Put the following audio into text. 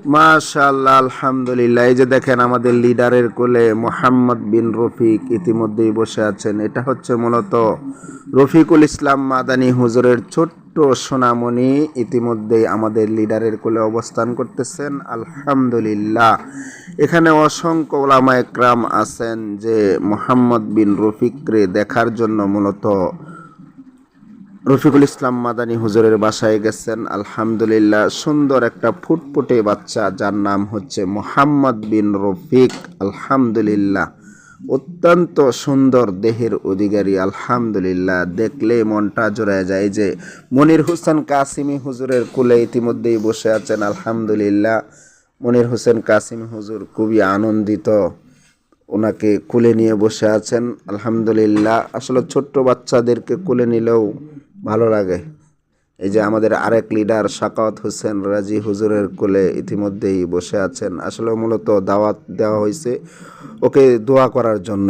মাশাআল্লাহ, আলহামদুলিল্লাহ। এই যে দেখেন আমাদের লিডারের কোলে মোহাম্মদ বিন রফিক ইতিমধ্যেই বসে আছেন। এটা হচ্ছে মূলত রফিকুল ইসলাম মাদানী হুজুরের ছোট্ট সোনামণি ইতিমধ্যেই আমাদের লিডারের কোলে অবস্থান করতেছেন। আলহামদুলিল্লাহ। এখানে অসংখ্য ওলামা একরাম আছেন যে মোহাম্মদ বিন রফিকরে দেখার জন্য মূলত রফিকুল ইসলাম মাদানী হুজুরের বাসায় গেছেন। আলহামদুলিল্লাহ, সুন্দর একটা ফুটফুটে বাচ্চা যার নাম হচ্ছে মোহাম্মদ বিন রফিক। আলহামদুলিল্লাহ, অত্যন্ত সুন্দর দেহের অধিকারী। আলহামদুলিল্লাহ, দেখলে মনটা জোড়ায় যায়। যে মনির হোসেন কাসিমি হুজুরের কোলে ইতিমধ্যেই বসে আছেন। আলহামদুলিল্লাহ, মনির হোসেন কাসিমি হুজুর খুবই আনন্দিত, ওনাকে কোলে নিয়ে বসে আছেন। আলহামদুলিল্লাহ, আসলে ছোট্ট বাচ্চাদেরকে কোলে নিলেও ভালো লাগে। এই যে আমাদের আরেক লিডার সাকাওয়াত হোসেন রাজি হুজুরের কোলে ইতিমধ্যেই বসে আছেন। আসলে মূলত দাওয়াত দেওয়া হয়েছে ওকে দোয়া করার জন্য।